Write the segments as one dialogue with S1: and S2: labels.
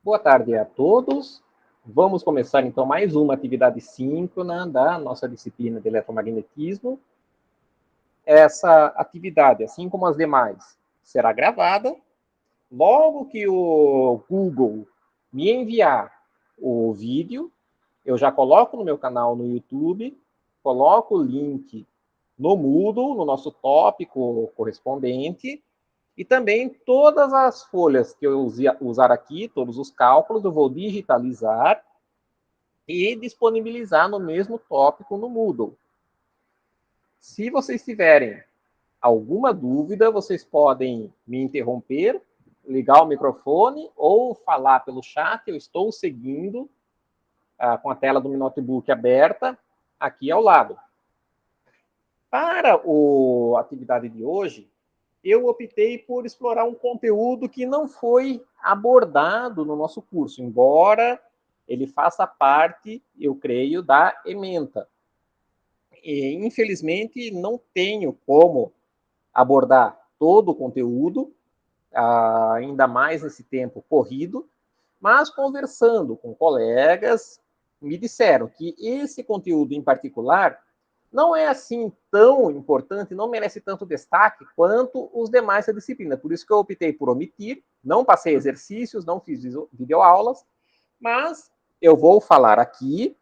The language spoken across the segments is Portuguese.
S1: Boa tarde a todos. Vamos começar então mais uma atividade síncrona da nossa disciplina de eletromagnetismo. Essa atividade, assim como as demais, será gravada. Logo que o Google me enviar o vídeo, eu já coloco no meu canal no YouTube, coloco o link no Moodle, no nosso tópico correspondente, e também todas as folhas que eu usar aqui, todos os cálculos, eu vou digitalizar e disponibilizar no mesmo tópico no Moodle. Se vocês tiverem alguma dúvida, vocês podem me interromper, ligar o microfone ou falar pelo chat. Eu estou seguindo com a tela do meu notebook aberta aqui ao lado. Para a atividade de hoje, eu optei por explorar um conteúdo que não foi abordado no nosso curso, embora ele faça parte, eu creio, da ementa. E, infelizmente, não tenho como abordar todo o conteúdo, ainda mais nesse tempo corrido, mas conversando com colegas, me disseram que esse conteúdo em particular não é assim tão importante, não merece tanto destaque quanto os demais da disciplina. Por isso que eu optei por omitir, não passei exercícios, não fiz videoaulas, mas eu vou falar aqui.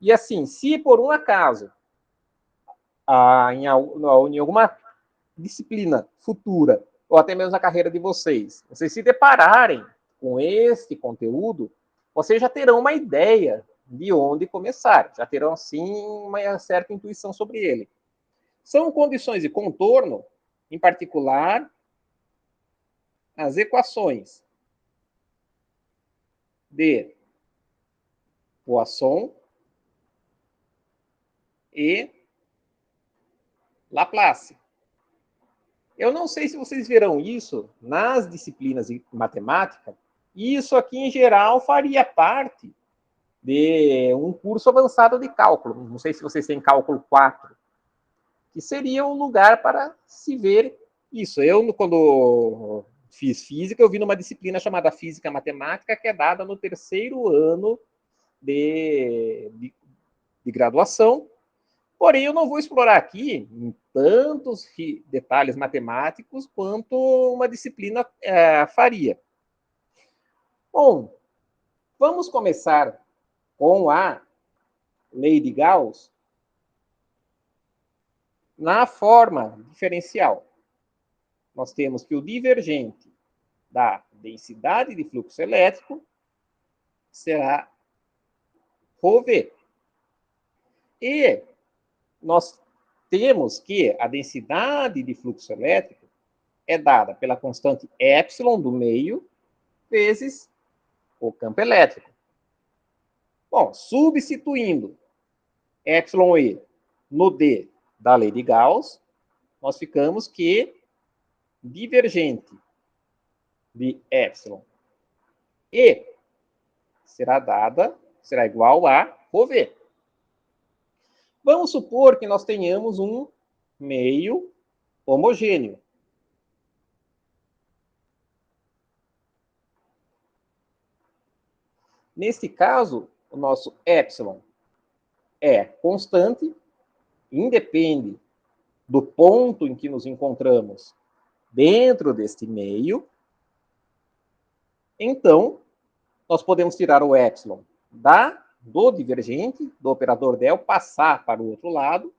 S1: E assim, se por um acaso, em alguma disciplina futura, ou até mesmo na carreira de vocês se depararem com este conteúdo, vocês já terão uma ideia de onde começar, já terão, sim, uma certa intuição sobre ele. São condições de contorno, em particular, as equações de Poisson e Laplace. Eu não sei se vocês verão isso nas disciplinas de matemática, e isso aqui, em geral, faria parte de um curso avançado de cálculo. Não sei se vocês têm cálculo 4, que seria um lugar para se ver isso. Eu, quando fiz física, eu vi numa disciplina chamada Física Matemática, que é dada no terceiro ano de graduação. Porém, eu não vou explorar aqui em tantos detalhes matemáticos quanto uma disciplina faria. Bom, vamos começar com a lei de Gauss na forma diferencial. Nós temos que o divergente da densidade de fluxo elétrico será ρV. E nós temos que a densidade de fluxo elétrico é dada pela constante epsilon do meio vezes o campo elétrico. Bom, substituindo epsilon E no D da lei de Gauss, nós ficamos que divergente de epsilon E será igual a ρV. Vamos supor que nós tenhamos um meio homogêneo. Nesse caso, o nosso epsilon é constante, independe do ponto em que nos encontramos dentro deste meio. Então, nós podemos tirar o epsilon do divergente, do operador del, passar para o outro lado,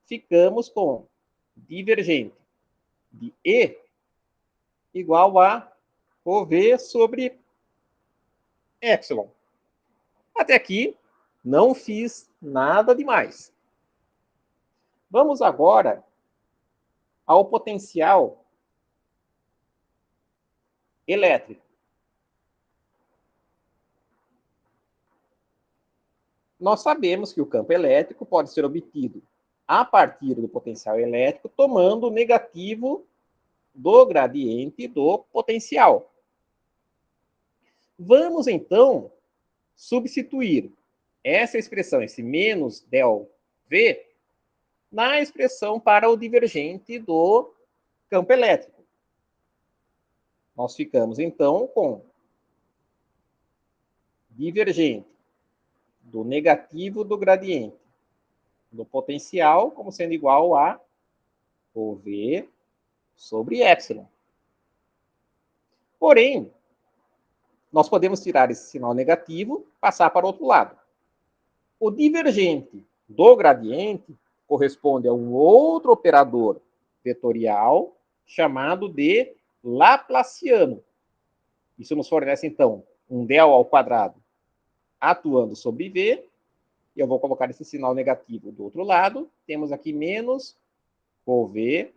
S1: ficamos com divergente de E igual a ρV sobre epsilon. Até aqui, não fiz nada demais. Vamos agora ao potencial elétrico. Nós sabemos que o campo elétrico pode ser obtido a partir do potencial elétrico, tomando o negativo do gradiente do potencial. Vamos, então, substituir essa expressão, esse menos del V, na expressão para o divergente do campo elétrico. Nós ficamos, então, com divergente do negativo do gradiente do potencial como sendo igual a ρV sobre epsilon. Porém, nós podemos tirar esse sinal negativo e passar para o outro lado. O divergente do gradiente corresponde a um outro operador vetorial chamado de Laplaciano. Isso nos fornece, então, um del ao quadrado atuando sobre V. E eu vou colocar esse sinal negativo do outro lado. Temos aqui menos ρV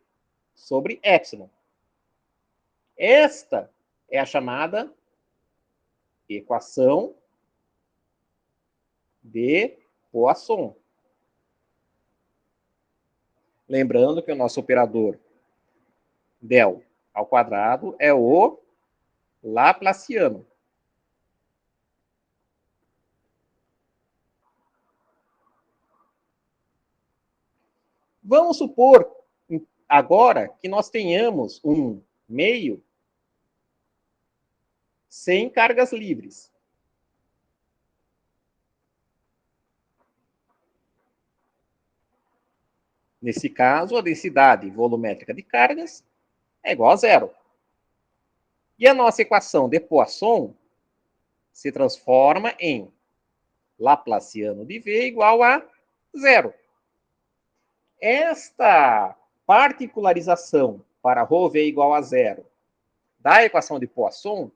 S1: sobre epsilon. Esta é a chamada equação de Poisson. Lembrando que o nosso operador del ao quadrado é o Laplaciano. Vamos supor agora que nós tenhamos um meio sem cargas livres. Nesse caso, a densidade volumétrica de cargas é igual a zero. E a nossa equação de Poisson se transforma em Laplaciano de V igual a zero. Esta particularização para ρV igual a zero da equação de Poisson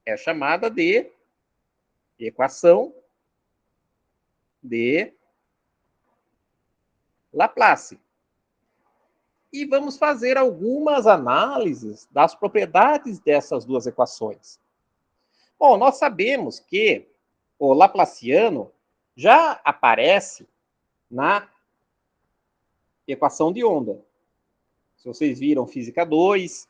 S1: é chamada de equação de Laplace. E vamos fazer algumas análises das propriedades dessas duas equações. Bom, nós sabemos que o Laplaciano já aparece na equação de onda. Se vocês viram Física 2,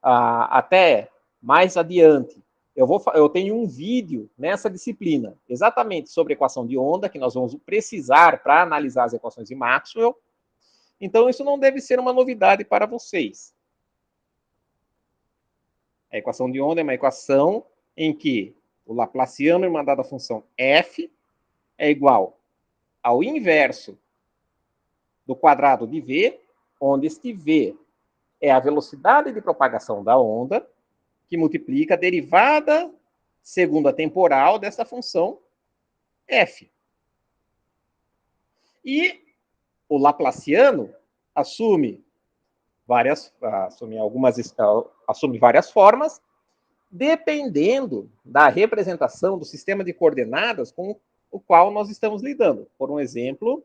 S1: até mais adiante, eu tenho um vídeo nessa disciplina, exatamente sobre equação de onda, que nós vamos precisar para analisar as equações de Maxwell. Então, isso não deve ser uma novidade para vocês. A equação de onda é uma equação em que o Laplaciano, irmandado à função f, é igual ao inverso do quadrado de v, onde este v é a velocidade de propagação da onda, que multiplica a derivada segunda temporal dessa função f. E o Laplaciano assume várias formas, dependendo da representação do sistema de coordenadas com o qual nós estamos lidando. Por um exemplo,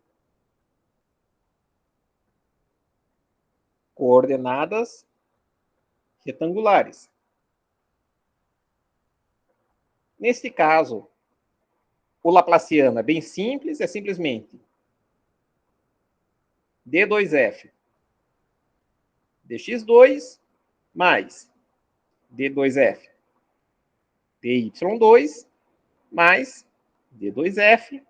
S1: coordenadas retangulares. Neste caso, o Laplaciano é bem simples, é simplesmente d2f dx2 mais d2f dy2 mais d2f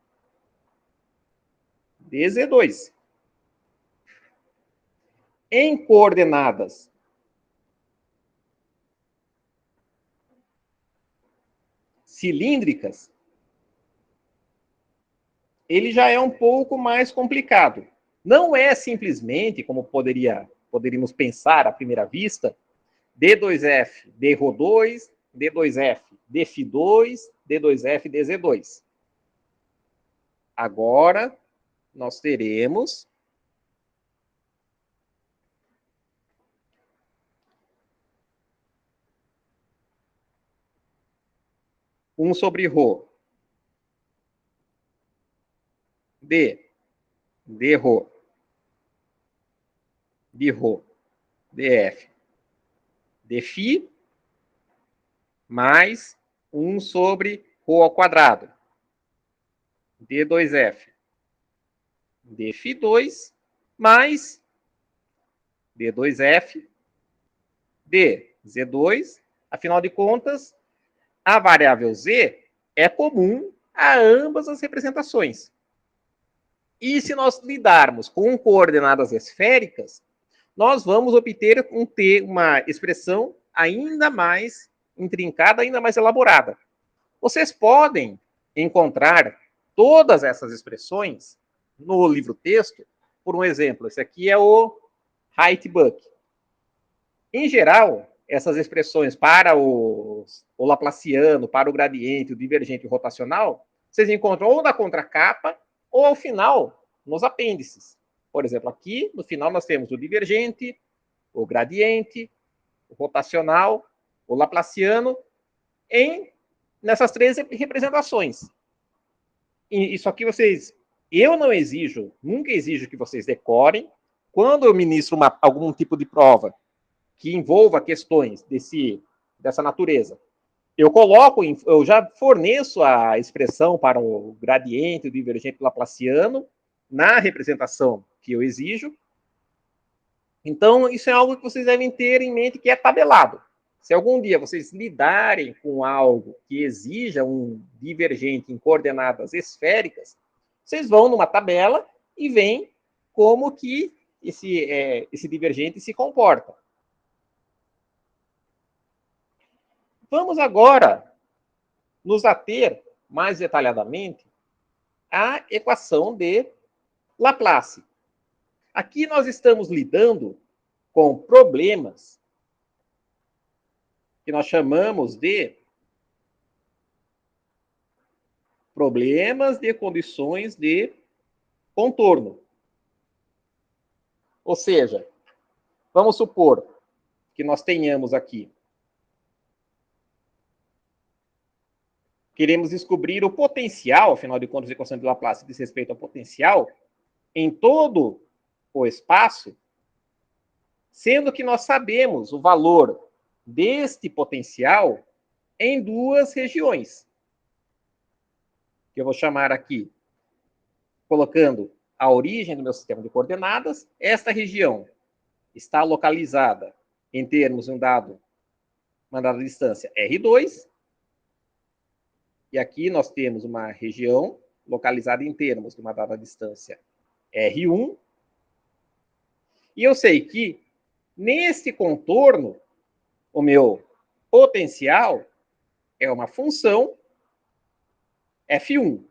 S1: dz2. Em coordenadas cilíndricas, ele já é um pouco mais complicado. Não é simplesmente, como poderíamos pensar à primeira vista, d2f dρ2, d2f dφ2, d2f dz2. Agora, nós teremos um sobre ρ d dρ dρ df dφ mais 1 sobre ρ ao quadrado d2f dφ2 mais d2f dz2. Afinal de contas, a variável z é comum a ambas as representações. E se nós lidarmos com coordenadas esféricas, nós vamos obter uma expressão ainda mais intrincada, ainda mais elaborada. Vocês podem encontrar todas essas expressões no livro-texto. Por um exemplo, esse aqui é o Reit-Buck. Em geral, essas expressões para o laplaciano, para o gradiente, o divergente e o rotacional, vocês encontram ou na contracapa ou ao final, nos apêndices. Por exemplo, aqui no final nós temos o divergente, o gradiente, o rotacional, o laplaciano, nessas três representações. E isso aqui eu não exijo, nunca exijo que vocês decorem. Quando eu ministro algum tipo de prova que envolva questões dessa natureza, eu já forneço a expressão para o gradiente, o divergente laplaciano, na representação que eu exijo. Então, isso é algo que vocês devem ter em mente, que é tabelado. Se algum dia vocês lidarem com algo que exija um divergente em coordenadas esféricas, vocês vão numa tabela e veem como que esse divergente se comporta. Vamos agora nos ater mais detalhadamente à equação de Laplace. Aqui nós estamos lidando com problemas que nós chamamos de problemas de condições de contorno. Ou seja, vamos supor que nós tenhamos aqui, queremos descobrir o potencial, afinal de contas, a equação de Laplace diz respeito ao potencial, em todo o espaço, sendo que nós sabemos o valor deste potencial em duas regiões, que eu vou chamar aqui, colocando a origem do meu sistema de coordenadas. Esta região está localizada em termos de uma dada distância R2, e aqui nós temos uma região localizada em termos de uma dada distância R1, e eu sei que nesse contorno o meu potencial é uma função F1.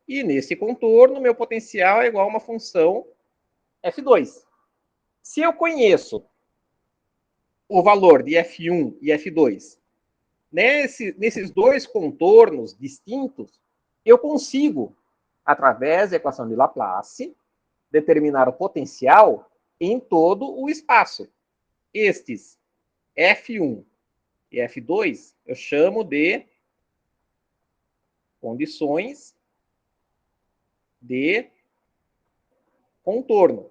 S1: E nesse contorno, meu potencial é igual a uma função F2. Se eu conheço o valor de F1 e F2 nesses dois contornos distintos, eu consigo, através da equação de Laplace, determinar o potencial em todo o espaço. Estes F1 e F2 eu chamo de condições de contorno.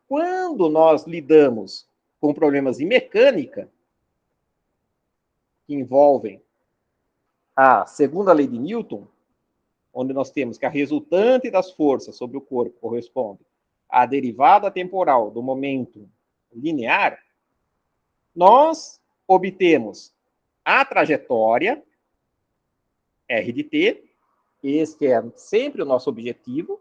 S1: Quando nós lidamos com problemas de mecânica, que envolvem a segunda lei de Newton, onde nós temos que a resultante das forças sobre o corpo corresponde à derivada temporal do momento linear, nós obtemos a trajetória R de t, este é sempre o nosso objetivo,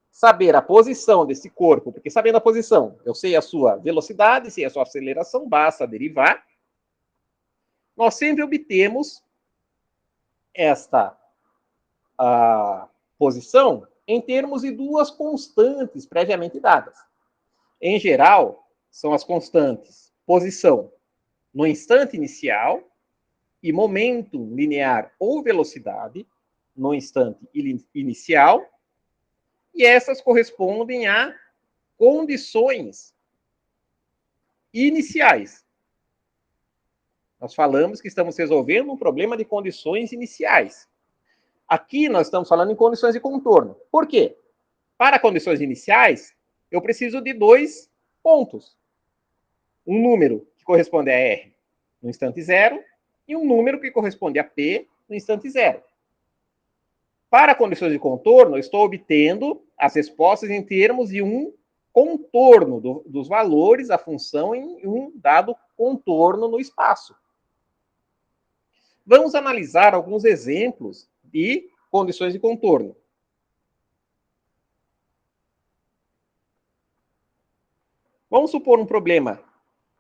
S1: saber a posição desse corpo, porque sabendo a posição, eu sei a sua velocidade, sei a sua aceleração, basta derivar. Nós sempre obtemos esta posição em termos de duas constantes previamente dadas. Em geral, são as constantes posição no instante inicial e momento linear ou velocidade no instante inicial, e essas correspondem a condições iniciais. Nós falamos que estamos resolvendo um problema de condições iniciais. Aqui nós estamos falando em condições de contorno. Por quê? Para condições iniciais, eu preciso de dois pontos. Um número que corresponde a R no instante zero e um número que corresponde a P no instante zero. Para condições de contorno, eu estou obtendo as respostas em termos de um contorno dos valores da função em um dado contorno no espaço. Vamos analisar alguns exemplos de condições de contorno. Vamos supor um problema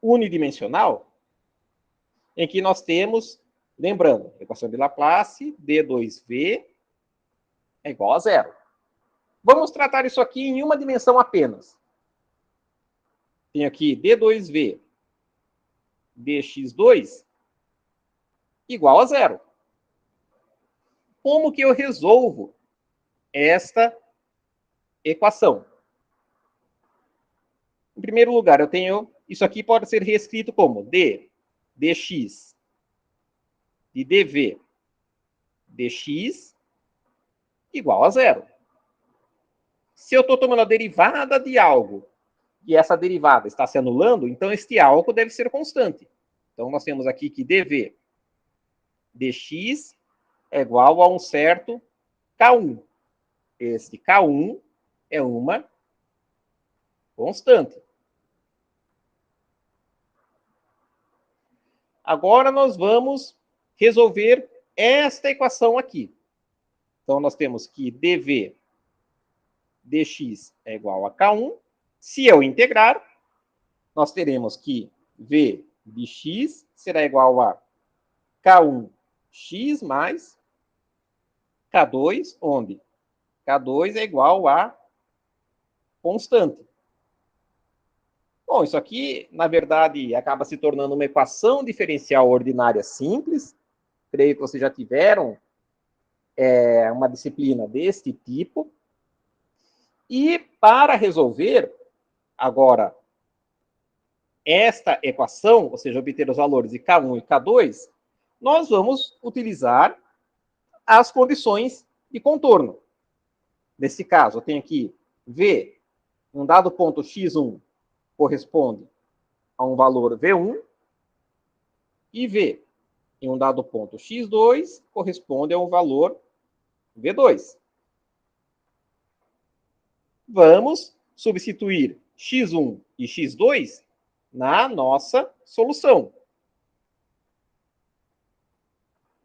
S1: unidimensional em que nós temos Lembrando, equação de Laplace, D2V é igual a zero. Vamos tratar isso aqui em uma dimensão apenas. Tenho aqui D2V dx2 igual a zero. Como que eu resolvo esta equação? Em primeiro lugar, eu tenho... Isso aqui pode ser reescrito como dx de dv dx igual a zero. Se eu estou tomando a derivada de algo e essa derivada está se anulando, então este algo deve ser constante. Então, nós temos aqui que dv dx é igual a um certo K1. Esse K1 é uma constante. Agora nós vamos resolver esta equação aqui. Então, nós temos que dv dx é igual a K1. Se eu integrar, nós teremos que v de x será igual a K1x mais K2, onde K2 é igual a constante. Bom, isso aqui, na verdade, acaba se tornando uma equação diferencial ordinária simples. Creio que vocês já tiveram uma disciplina deste tipo. E para resolver, agora, esta equação, ou seja, obter os valores de K1 e K2, nós vamos utilizar as condições de contorno. Nesse caso, eu tenho aqui V, um dado ponto x1 corresponde a um valor V1, e V, em um dado ponto x2, corresponde a um valor V2. Vamos substituir x1 e x2 na nossa solução.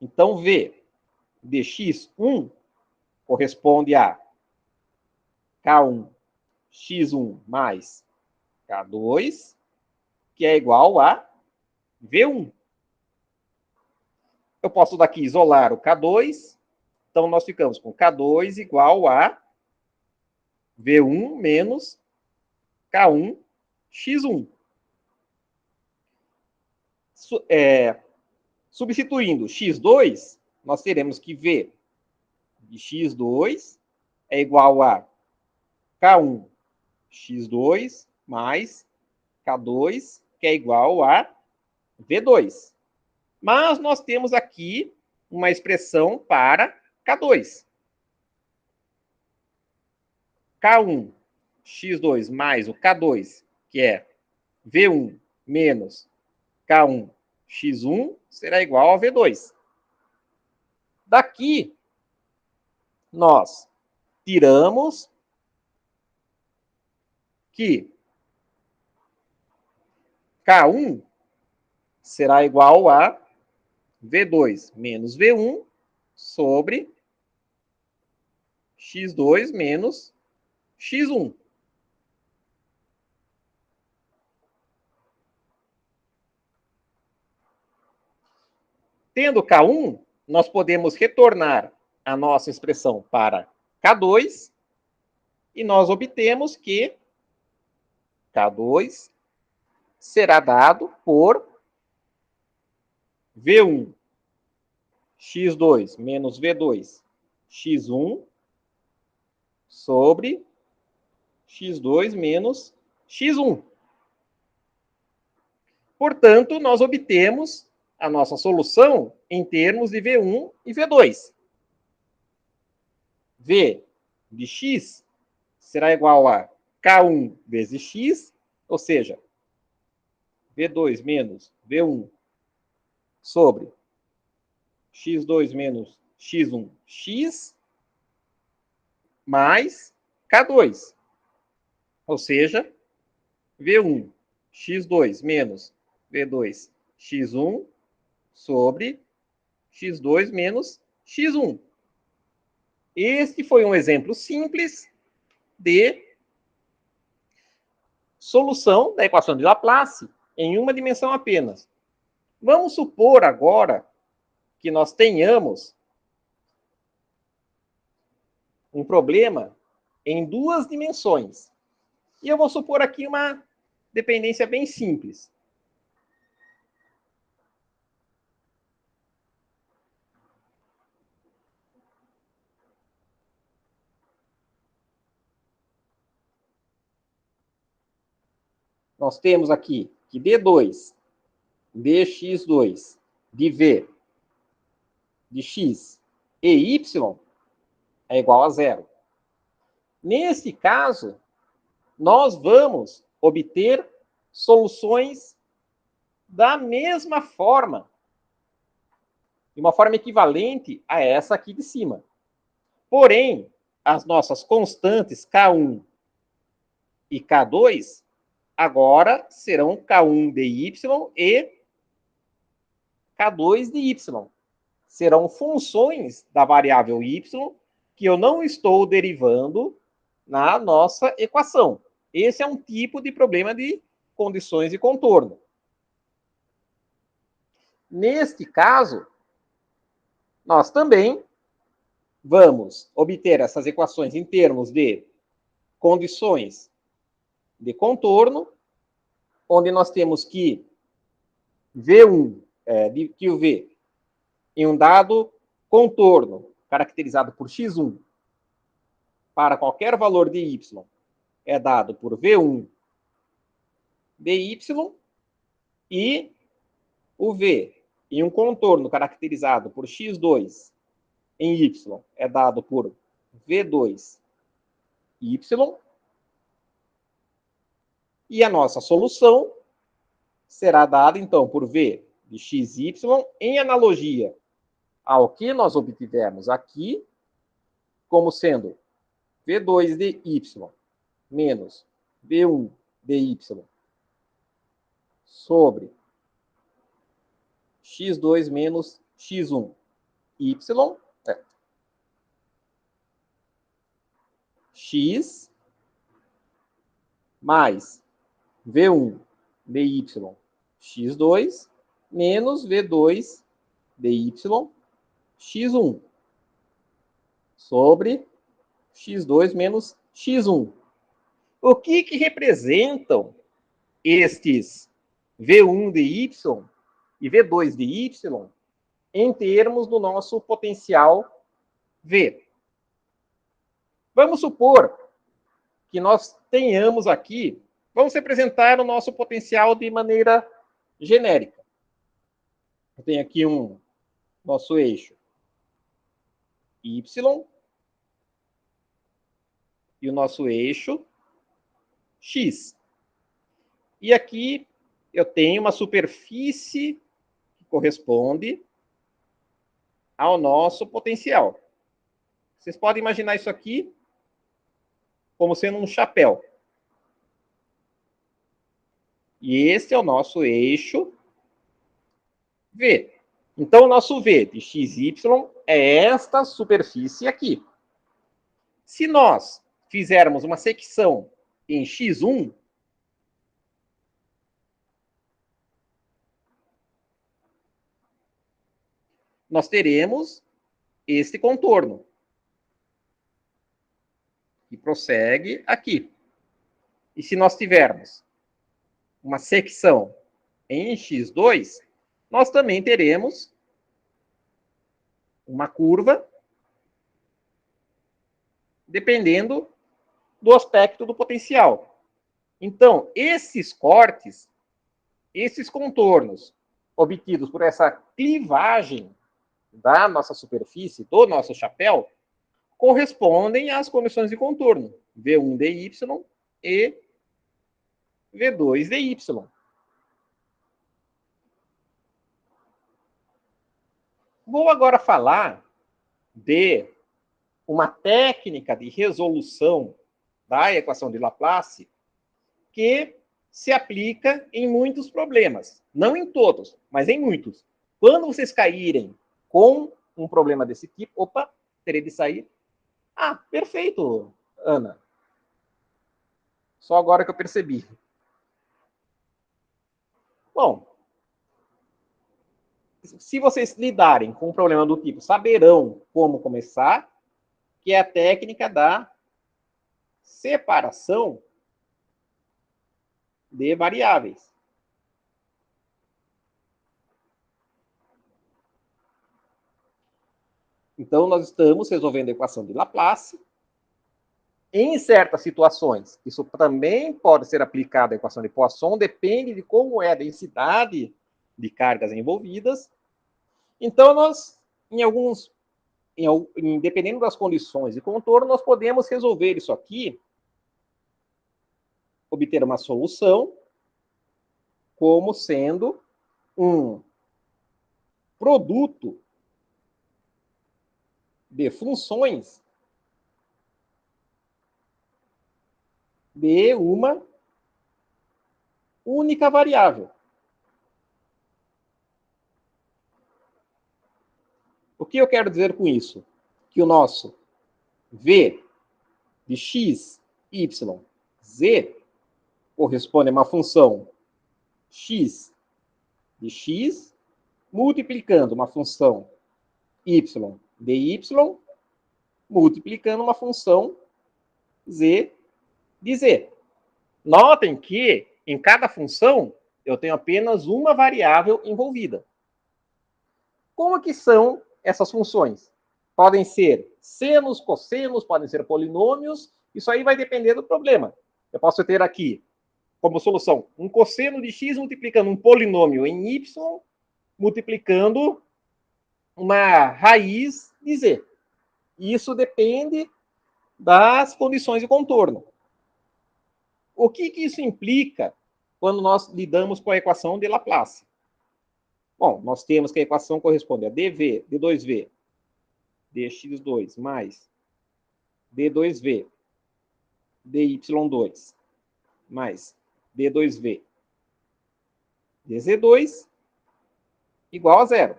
S1: Então, V de x1 corresponde a K1 x1 mais K2, que é igual a V1. Eu posso daqui isolar o K2, então nós ficamos com K2 igual a V1 menos K1 x1. Substituindo x2, nós teremos que V de x2 é igual a K1 x2 mais K2, que é igual a V2. Mas nós temos aqui uma expressão para K2. K1 x2 mais o K2, que é V1 menos K1 x1, será igual a V2. Daqui, nós tiramos que K1 será igual a V2 menos V1 sobre x2 menos x1. Tendo K1, nós podemos retornar a nossa expressão para K2 e nós obtemos que K2 será dado por V1 x2 menos V2 x1 sobre x2 menos x1. Portanto, nós obtemos a nossa solução em termos de V1 e V2. V de x será igual a K1 vezes x, ou seja, V2 menos V1 sobre x2 menos x1, x, mais K2. Ou seja, V1 x2 menos V2 x1 sobre x2 menos x1. Este foi um exemplo simples de solução da equação de Laplace em uma dimensão apenas. Vamos supor agora que nós tenhamos um problema em duas dimensões. E eu vou supor aqui uma dependência bem simples. Nós temos aqui que D2, dx2 de V de x e y é igual a zero. Nesse caso, nós vamos obter soluções da mesma forma, de uma forma equivalente a essa aqui de cima. Porém, as nossas constantes K1 e K2 agora serão K1 dy e K2 dy. Serão funções da variável y que eu não estou derivando na nossa equação. Esse é um tipo de problema de condições de contorno. Neste caso, nós também vamos obter essas equações em termos de condições de contorno, onde nós temos que V1, que o V, em um dado contorno, caracterizado por x1, para qualquer valor de y, é dado por V1 dy, e o V, em um contorno caracterizado por x2 em y, é dado por V2 y, e a nossa solução será dada, então, por V de xy em analogia ao que nós obtivemos aqui, como sendo V2 de y menos V1 de y sobre x2 menos x1 y, x mais V1 dy x2 menos V2 dy x1 sobre x2 menos x1. O que representam estes V1 de y e V2 de y em termos do nosso potencial V? Vamos supor que nós tenhamos aqui, vamos representar o nosso potencial de maneira genérica. Eu tenho aqui nosso eixo y e o nosso eixo x. E aqui eu tenho uma superfície que corresponde ao nosso potencial. Vocês podem imaginar isso aqui como sendo um chapéu. E esse é o nosso eixo V. Então, o nosso V de xy é esta superfície aqui. Se nós fizermos uma secção em x1, nós teremos este contorno, que prossegue aqui. E se nós tivermos uma secção em x2, nós também teremos uma curva, dependendo do aspecto do potencial. Então, esses cortes, esses contornos obtidos por essa clivagem da nossa superfície, do nosso chapéu, correspondem às condições de contorno, V1 dy e V2 dy. Vou agora falar de uma técnica de resolução da equação de Laplace que se aplica em muitos problemas. Não em todos, mas em muitos. Quando vocês caírem com um problema desse tipo... Opa, terei de sair. Ah, perfeito, Ana. Só agora que eu percebi. Bom, se vocês lidarem com um problema do tipo, saberão como começar, que é a técnica da separação de variáveis. Então, nós estamos resolvendo a equação de Laplace. Em certas situações, isso também pode ser aplicado à equação de Poisson, depende de como é a densidade de cargas envolvidas. Então, nós, dependendo das condições de contorno, nós podemos resolver isso aqui, obter uma solução, como sendo um produto de funções de uma única variável. O que eu quero dizer com isso? Que o nosso v de x, y, z corresponde a uma função x de x multiplicando uma função y de y multiplicando uma função z de z. Notem que em cada função eu tenho apenas uma variável envolvida. Como que são essas funções? Podem ser senos, cossenos, podem ser polinômios, isso aí vai depender do problema. Eu posso ter aqui, como solução, um cosseno de x multiplicando um polinômio em y, multiplicando uma raiz de z. Isso depende das condições de contorno. O que isso implica quando nós lidamos com a equação de Laplace? Bom, nós temos que a equação corresponde a dv, d2v, dx2 mais d2v, dy2 mais d2v, dz2 igual a zero.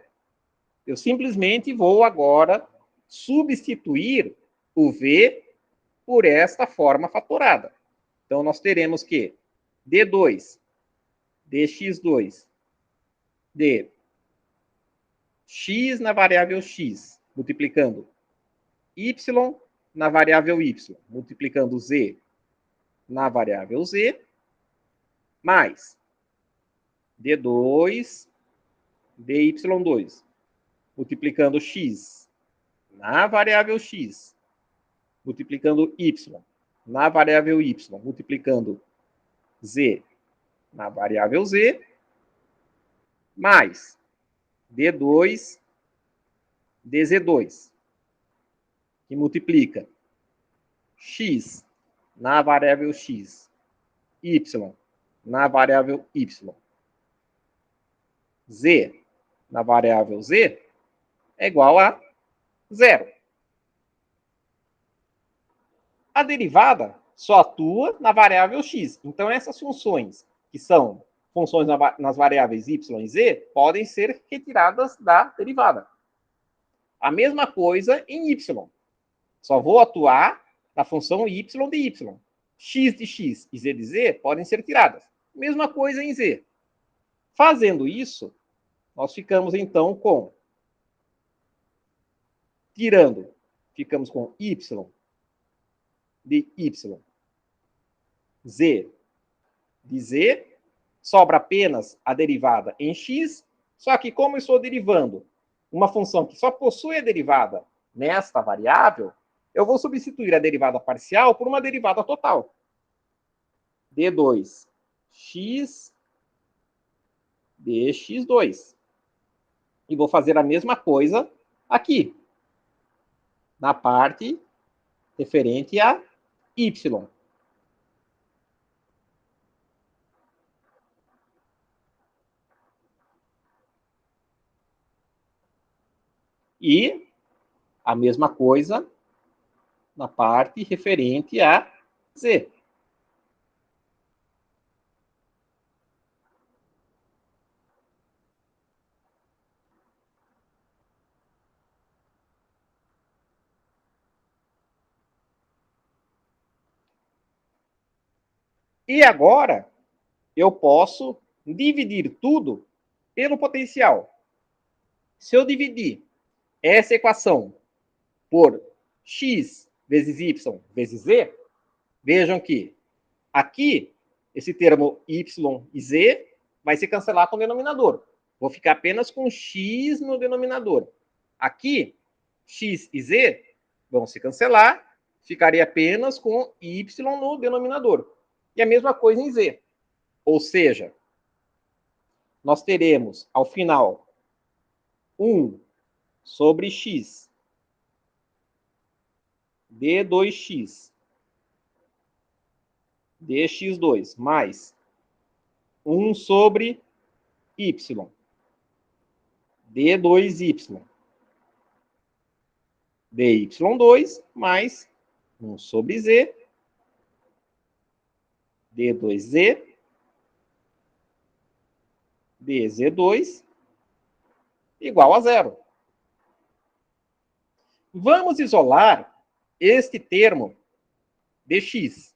S1: Eu simplesmente vou agora substituir o v por esta forma fatorada. Então, nós teremos que d2, dx2, de x na variável x, multiplicando y na variável y, multiplicando z na variável z, mais d2, dy2, multiplicando x na variável x, multiplicando y na variável y, multiplicando z na variável z, mais d2, dz2, que multiplica x na variável x, y na variável y, z na variável z, é igual a zero. A derivada só atua na variável x. Então, essas funções, que são funções nas variáveis y e z, podem ser retiradas da derivada. A mesma coisa em y. Só vou atuar na função y de y. X de x e z de z podem ser tiradas. Mesma coisa em z. Fazendo isso, nós ficamos então com... Tirando, ficamos com y de y, z de z, sobra apenas a derivada em x, só que como eu estou derivando uma função que só possui a derivada nesta variável, eu vou substituir a derivada parcial por uma derivada total. d2x dx2. E vou fazer a mesma coisa aqui, na parte referente a y. E a mesma coisa na parte referente a z. E agora, eu posso dividir tudo pelo potencial. Se eu dividir essa equação por x vezes y vezes z, vejam que aqui, esse termo y e z vai se cancelar com o denominador. Vou ficar apenas com x no denominador. Aqui, x e z vão se cancelar, ficaria apenas com y no denominador. E a mesma coisa em z. Ou seja, nós teremos, ao final, 1 sobre x d2x dx2 mais 1 sobre y d2y dy2 mais 1 sobre z d2z dz2 igual a zero. Vamos isolar este termo dx.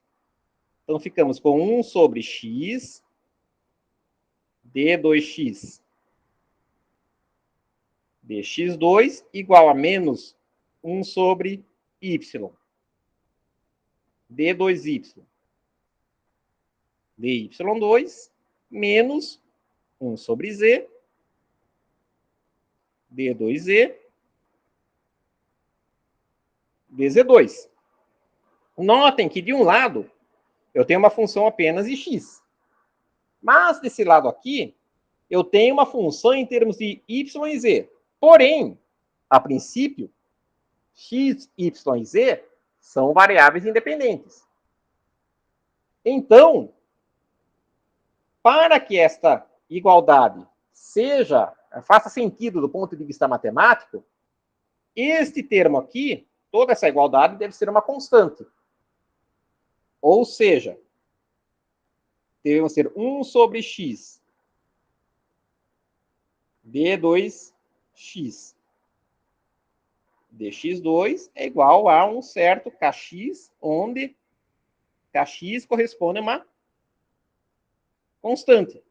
S1: Então, ficamos com 1 sobre x d2x dx2 igual a menos 1 sobre y d2y dy2 menos 1 sobre z d2z dz2. Notem que, de um lado, eu tenho uma função apenas de x. Mas, desse lado aqui, eu tenho uma função em termos de y e z. Porém, a princípio, x, y e z são variáveis independentes. Então, para que esta igualdade faça sentido do ponto de vista matemático, este termo aqui, toda essa igualdade deve ser uma constante. Ou seja, devemos ter 1 sobre x d2x dx2 é igual a um certo kx, onde kx corresponde a uma constante,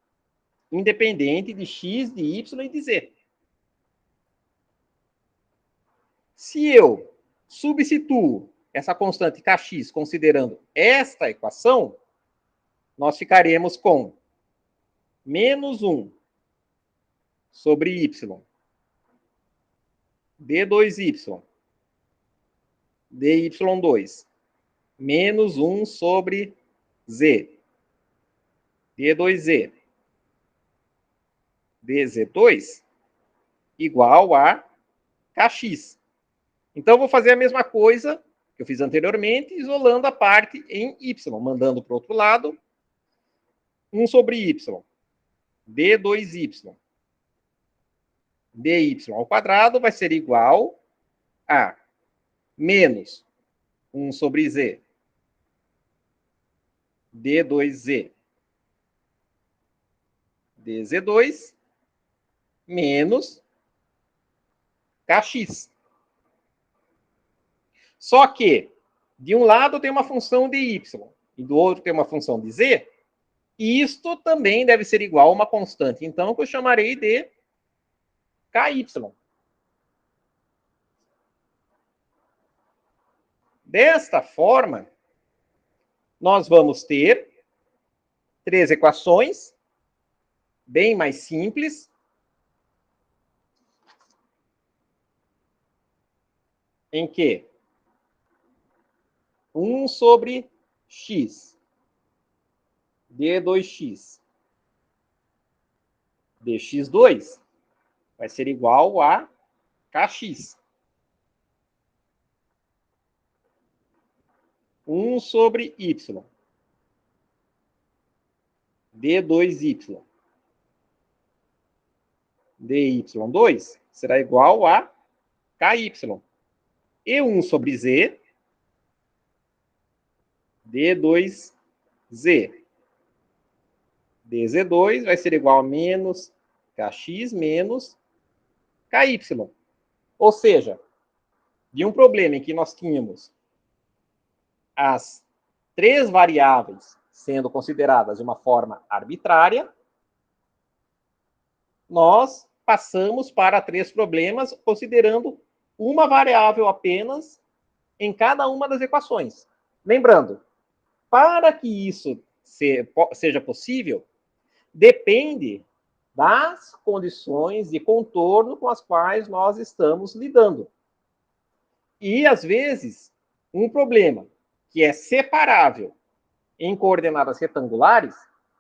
S1: independente de x, de y e de z. Se eu substituo essa constante kx considerando esta equação, nós ficaremos com menos 1 sobre y d2y dy2 menos 1 sobre z d2z dz2 igual a kx. Então, eu vou fazer a mesma coisa que eu fiz anteriormente, isolando a parte em y, mandando para o outro lado 1 sobre y d2y dy ao quadrado vai ser igual a menos 1 sobre z d2z dz2 menos kx. Só que, de um lado tem uma função de y, e do outro tem uma função de z, e isto também deve ser igual a uma constante, então, que eu chamarei de ky. Desta forma, nós vamos ter 3 equações, bem mais simples, em que 1 sobre x d2x dx2 vai ser igual a kx. 1 sobre y d2y dy2 será igual a ky. E 1 sobre z d2z dz2 vai ser igual a menos kx menos ky. Ou seja, de um problema em que nós tínhamos as 3 variáveis sendo consideradas de uma forma arbitrária, nós passamos para 3 problemas, considerando uma variável apenas em cada uma das equações. Lembrando, para que isso seja possível, depende das condições de contorno com as quais nós estamos lidando. E, às vezes, um problema que é separável em coordenadas retangulares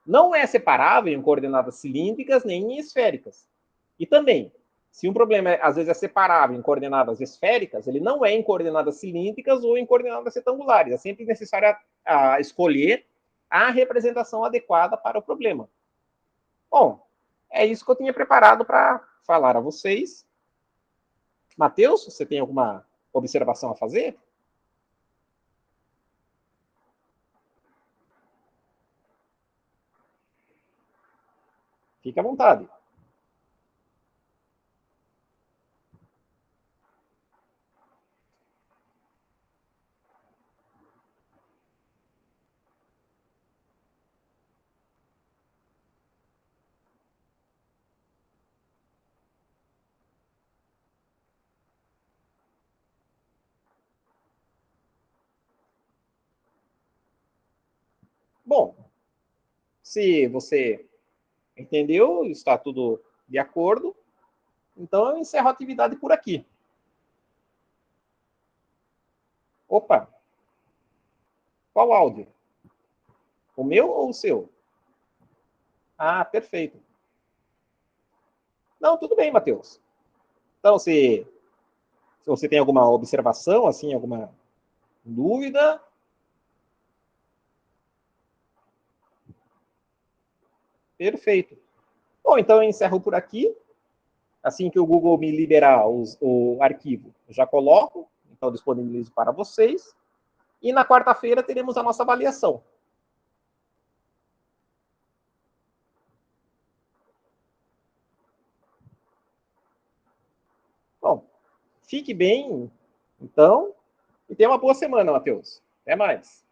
S1: não é separável em coordenadas cilíndricas nem em esféricas. E também, se um problema, às vezes, é separável em coordenadas esféricas, ele não é em coordenadas cilíndricas ou em coordenadas retangulares. É sempre necessário escolher a representação adequada para o problema. Bom, é isso que eu tinha preparado para falar a vocês. Matheus, você tem alguma observação a fazer? Fique à vontade. Bom, se você entendeu, está tudo de acordo, então eu encerro a atividade por aqui. Opa, qual áudio? O meu ou o seu? Ah, perfeito. Não, tudo bem, Matheus. Então, se você tem alguma observação, assim, alguma dúvida, perfeito. Bom, então eu encerro por aqui. Assim que o Google me liberar o arquivo, eu já coloco, então disponibilizo para vocês. E na quarta-feira teremos a nossa avaliação. Bom, fique bem, então, e tenha uma boa semana, Matheus. Até mais.